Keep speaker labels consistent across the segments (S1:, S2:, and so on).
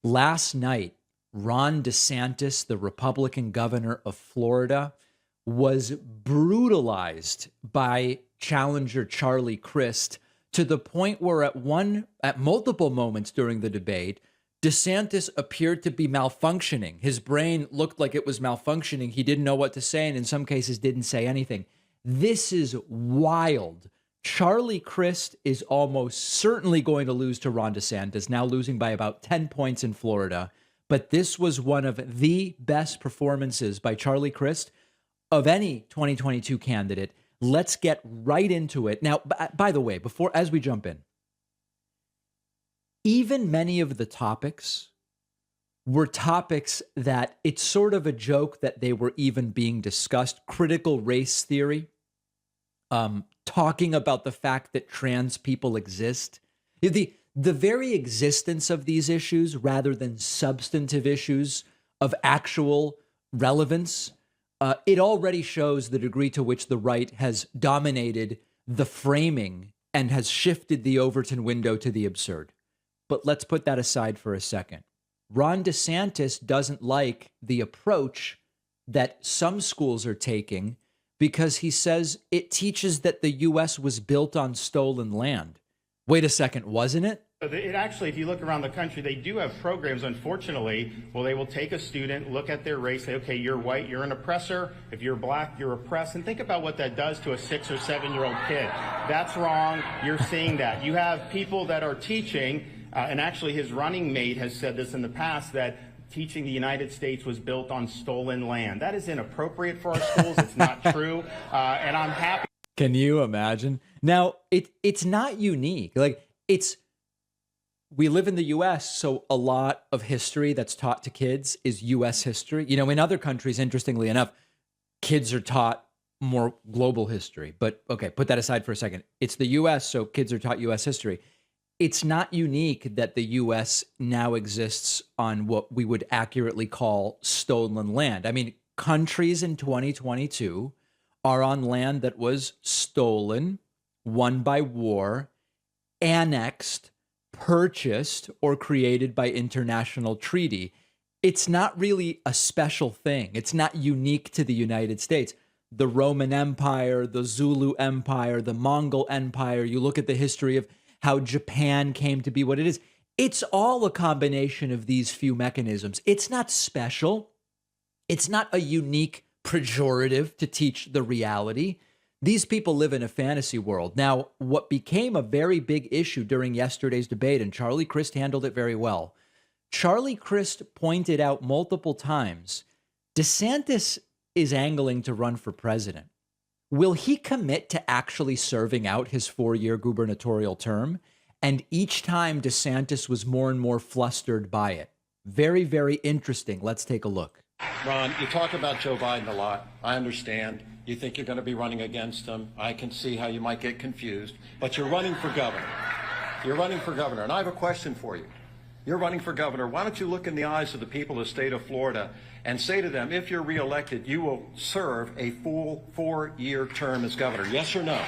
S1: Last night, Ron DeSantis, the Republican governor of Florida, was brutalized by challenger Charlie Crist to the point where at multiple moments during the debate, DeSantis appeared to be malfunctioning. His brain looked like it was malfunctioning. He didn't know what to say, and in some cases didn't say anything. This is wild. Charlie Crist is almost certainly going to lose to Ron DeSantis, now losing by about 10 points in Florida. But this was one of the best performances by Charlie Crist of any 2022 candidate. Let's get right into it. Now, by the way, as we jump in, even many of the topics were topics that it's sort of a joke that they were even being discussed. Critical race theory, talking about the fact that trans people exist. The very existence of these issues, rather than substantive issues of actual relevance, it already shows the degree to which the right has dominated the framing and has shifted the Overton window to the absurd. But let's put that aside for a second. Ron DeSantis doesn't like the approach that some schools are taking because he says it teaches that the U.S. was built on stolen land. Wait a second, wasn't it?
S2: It actually, if you look around the country, they do have programs, unfortunately, well, they will take a student, look at their race, say, okay, you're white, you're an oppressor. If you're black, you're oppressed. And think about what that does to a 6 or 7-year-old kid. That's wrong. You're seeing that. You have people that are teaching, and actually his running mate has said this in the past, that teaching the United States was built on stolen land. That is inappropriate for our schools. It's not true. And I'm happy.
S1: Can you imagine? Now, it's not unique. We live in the U.S., so a lot of history that's taught to kids is U.S. history. You know, in other countries, interestingly enough, kids are taught more global history. But okay, put that aside for a second. It's the U.S., so kids are taught U.S. history. It's not unique that the U.S. now exists on what we would accurately call stolen land. I mean, countries in 2022 are on land that was stolen, won by war, annexed, purchased, or created by international treaty. It's not really a special thing. It's not unique to the United States. The Roman Empire, the Zulu Empire, the Mongol Empire, you look at the history of how Japan came to be what it is. It's all a combination of these few mechanisms. It's not special. It's not a unique pejorative to teach the reality. These people live in a fantasy world. Now, what became a very big issue during yesterday's debate, and Charlie Crist handled it very well, Charlie Crist pointed out multiple times, DeSantis is angling to run for president. Will he commit to actually serving out his 4-year gubernatorial term? And each time DeSantis was more and more flustered by it. Very, very interesting. Let's take a look.
S3: Ron, you talk about Joe Biden a lot. I understand. You think you're going to be running against him. I can see how you might get confused. But you're running for governor. You're running for governor. And I have a question for you. You're running for governor. Why don't you look in the eyes of the people of the state of Florida and say to them, if you're reelected, you will serve a full 4-year term as governor? Yes or no?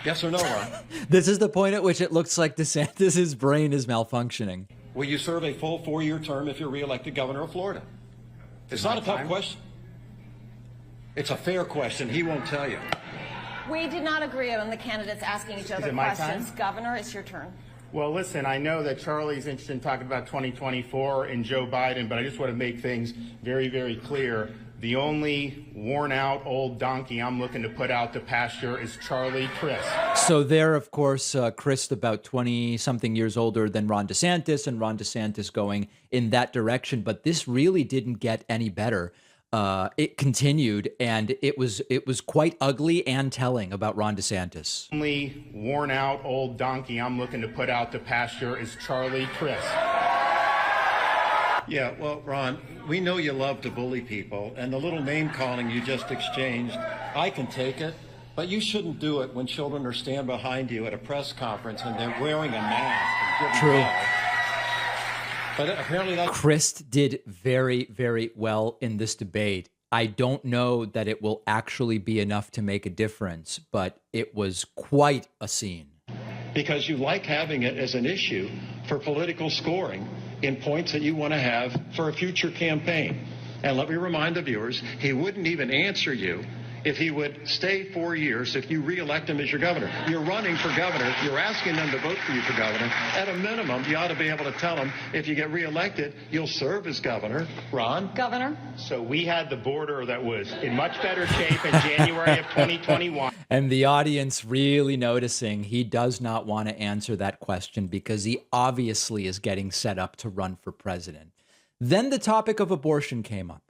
S3: Yes or no, Ron?
S1: This is the point at which it looks like DeSantis' brain is malfunctioning.
S3: Will you serve a full 4-year term if you're reelected governor of Florida? It's not a tough question. It's a fair question. He won't tell you.
S4: We did not agree on the candidates asking each other questions. Governor, it's your turn.
S2: Well, listen, I know that Charlie's interested in talking about 2024 and Joe Biden, but I just want to make things very, very clear. The only worn-out old donkey I'm looking to put out to pasture is Charlie Crist.
S1: So there, of course, Crist about 20-something years older than Ron DeSantis, and Ron DeSantis going in that direction. But this really didn't get any better. It continued, and it was quite ugly and telling about Ron DeSantis.
S2: Only worn-out old donkey I'm looking to put out to pasture is Charlie Crist.
S3: Yeah, well, Ron, we know you love to bully people, and the little name-calling you just exchanged, I can take it, but you shouldn't do it when children are standing behind you at a press conference and they're wearing a mask and giving love. But apparently
S1: Crist did very, very well in this debate. I don't know that it will actually be enough to make a difference, but it was quite a scene.
S3: because you like having it as an issue for political scoring in points that you want to have for a future campaign. And let me remind the viewers, he wouldn't even answer you if he would stay 4 years if you reelect him as your governor. You're running for governor. You're asking them to vote for you for governor. At a minimum, you ought to be able to tell them if you get reelected, you'll serve as governor. Ron?
S4: Governor?
S2: So we had the border that was in much better shape in January of 2021.
S1: And the audience really noticing he does not want to answer that question because he obviously is getting set up to run for president. Then the topic of abortion came up.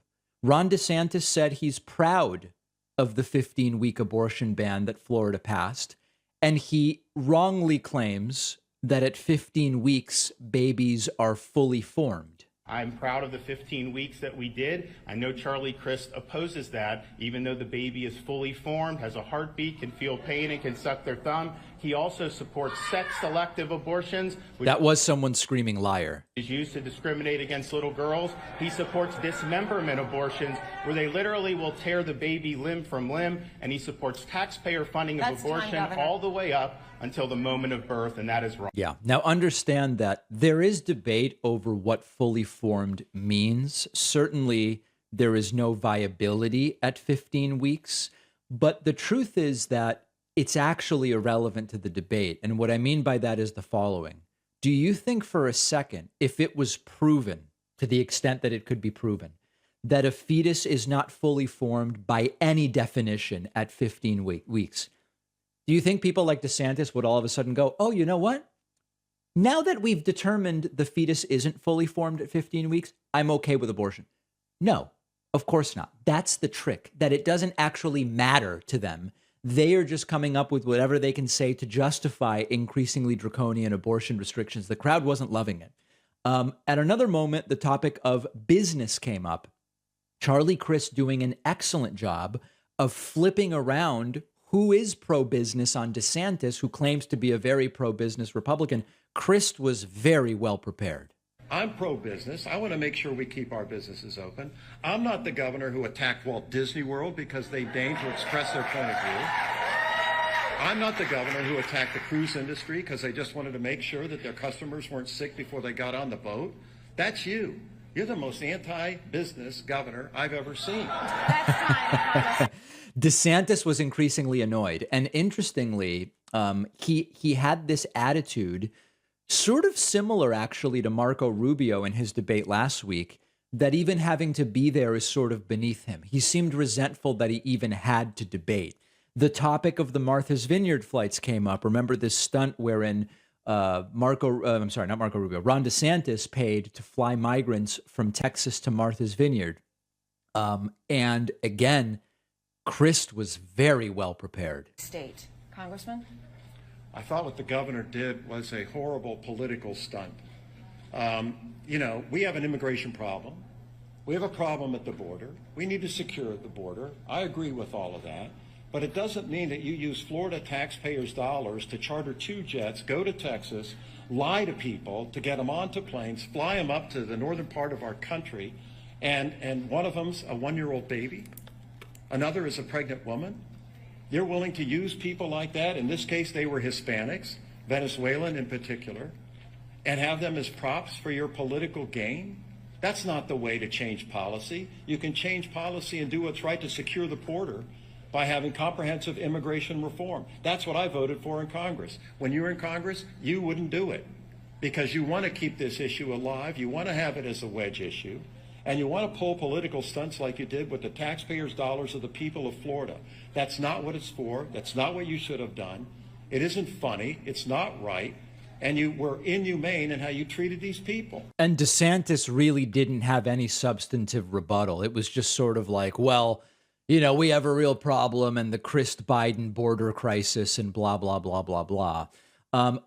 S1: Ron DeSantis said he's proud of the 15-week abortion ban that Florida passed, and he wrongly claims that at 15 weeks, babies are fully formed.
S2: I'm proud of the 15 weeks that we did. I know Charlie Crist opposes that, even though the baby is fully formed, has a heartbeat, can feel pain, and can suck their thumb. He also supports sex-selective abortions, which
S1: That was someone screaming liar.
S2: is used to discriminate against little girls. He supports dismemberment abortions, where they literally will tear the baby limb from limb, and he supports taxpayer funding of
S4: That's time,
S2: abortion
S4: Governor.
S2: all the way up until the moment of birth, and that is wrong.
S1: Yeah. Now understand that there is debate over what fully formed means. Certainly there is no viability at 15 weeks, but the truth is that it's actually irrelevant to the debate. And what I mean by that is the following. Do you think for a second, if it was proven, to the extent that it could be proven, that a fetus is not fully formed by any definition at 15 weeks, do you think people like DeSantis would all of a sudden go, oh, you know what? Now that we've determined the fetus isn't fully formed at 15 weeks, I'm okay with abortion? No, of course not. That's the trick, that it doesn't actually matter to them. They are just coming up with whatever they can say to justify increasingly draconian abortion restrictions. The crowd wasn't loving it. At another moment, the topic of business came up. Charlie Crist doing an excellent job of flipping around who is pro-business on DeSantis, who claims to be a very pro-business Republican. Crist was very well prepared.
S3: I'm pro-business. I want to make sure we keep our businesses open. I'm not the governor who attacked Walt Disney World because they deigned to express their point of view. I'm not the governor who attacked the cruise industry because they just wanted to make sure that their customers weren't sick before they got on the boat. That's you. You're the most anti-business governor I've ever seen.
S4: That's time.
S1: DeSantis was increasingly annoyed. And interestingly, he had this attitude sort of similar, actually, to Marco Rubio in his debate last week, that even having to be there is sort of beneath him. He seemed resentful that he even had to debate. The topic of the Martha's Vineyard flights came up. Remember this stunt wherein Ron DeSantis paid to fly migrants from Texas to Martha's Vineyard. And again, Crist was very well prepared.
S4: State. Congressman?
S3: I thought what the governor did was a horrible political stunt. We have an immigration problem. We have a problem at the border. We need to secure the border. I agree with all of that. But it doesn't mean that you use Florida taxpayers' dollars to charter 2 jets, go to Texas, lie to people to get them onto planes, fly them up to the northern part of our country, and one of them's a 1-year-old baby, another is a pregnant woman. You're willing to use people like that, in this case they were Hispanics, Venezuelan in particular, and have them as props for your political gain? That's not the way to change policy. You can change policy and do what's right to secure the border by having comprehensive immigration reform. That's what I voted for in Congress. When you were in Congress, you wouldn't do it because you want to keep this issue alive. You want to have it as a wedge issue. And you want to pull political stunts like you did with the taxpayers' dollars of the people of Florida. That's not what it's for. That's not what you should have done. It isn't funny. It's not right. And you were inhumane in how you treated these people.
S1: And DeSantis really didn't have any substantive rebuttal. It was just sort of like, well, we have a real problem and the Crist-Biden border crisis and blah, blah, blah, blah, blah.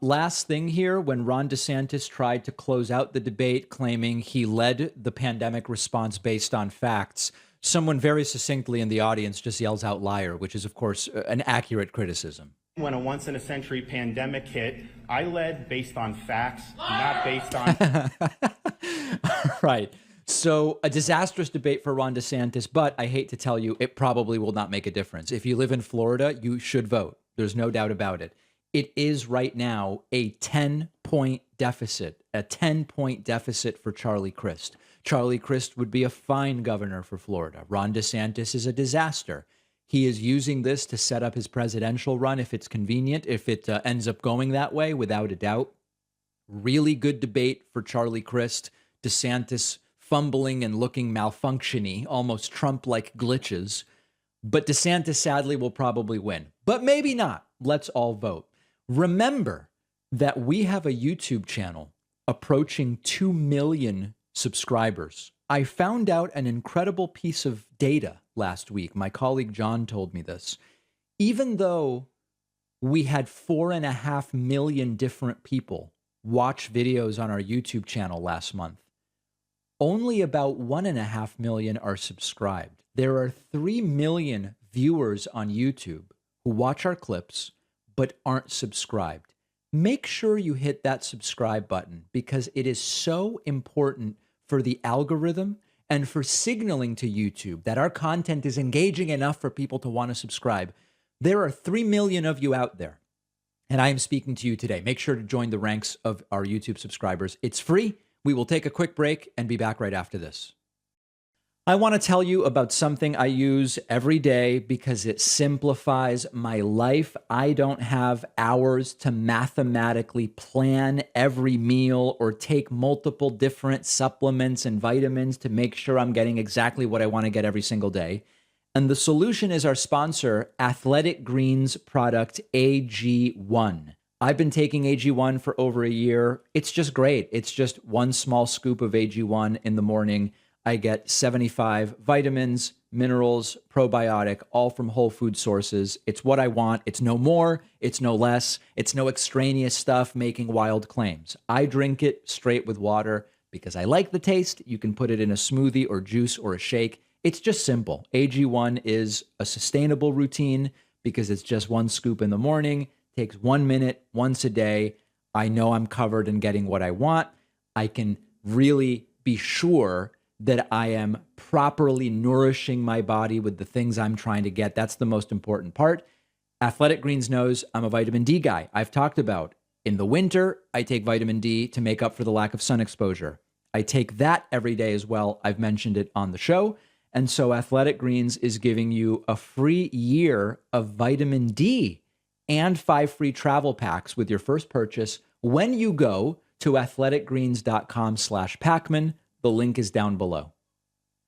S1: Last thing here, when Ron DeSantis tried to close out the debate claiming he led the pandemic response based on facts, someone very succinctly in the audience just yells out liar, which is, of course, an accurate criticism.
S2: When a once-in-a-century pandemic hit, I led based on facts, not based on...
S1: Right. So a disastrous debate for Ron DeSantis, but I hate to tell you, it probably will not make a difference. If you live in Florida, you should vote. There's no doubt about it. it is right now a 10-point deficit, a 10-point deficit for Charlie Crist. Charlie Crist would be a fine governor for Florida. Ron DeSantis is a disaster. He is using this to set up his presidential run if it's convenient, if it ends up going that way, without a doubt. Really good debate for Charlie Crist. DeSantis fumbling and looking malfunctiony, almost Trump-like glitches. But DeSantis, sadly, will probably win. But maybe not. Let's all vote. Remember that we have a YouTube channel approaching 2 million subscribers. I found out an incredible piece of data last week. My colleague John told me this. Even though we had 4.5 million different people watch videos on our YouTube channel last month, only about 1.5 million are subscribed. There are 3 million viewers on YouTube who watch our clips but aren't subscribed. Make sure you hit that subscribe button because it is so important for the algorithm and for signaling to YouTube that our content is engaging enough for people to want to subscribe. There are 3 million of you out there, and I am speaking to you today. Make sure to join the ranks of our YouTube subscribers. It's free. We will take a quick break and be back right after this. I want to tell you about something I use every day because it simplifies my life. I don't have hours to mathematically plan every meal or take multiple different supplements and vitamins to make sure I'm getting exactly what I want to get every single day. And the solution is our sponsor, Athletic Greens product AG1. I've been taking AG1 for over a year. It's just great. It's just one small scoop of AG1 in the morning. I get 75 vitamins, minerals, probiotic, all from whole food sources. It's what I want. It's no more. It's no less. It's no extraneous stuff making wild claims. I drink it straight with water because I like the taste. You can put it in a smoothie or juice or a shake. It's just simple. AG1 is a sustainable routine because it's just one scoop in the morning, takes 1 minute once a day. I know I'm covered and getting what I want. I can really be sure that I am properly nourishing my body with the things I'm trying to get. That's the most important part. Athletic Greens knows I'm a vitamin D guy. I've talked about in the winter, I take vitamin D to make up for the lack of sun exposure. I take that every day as well. I've mentioned it on the show. And so Athletic Greens is giving you a free year of vitamin D and 5 free travel packs with your first purchase when you go to athleticgreens.com/Pacman. The link is down below.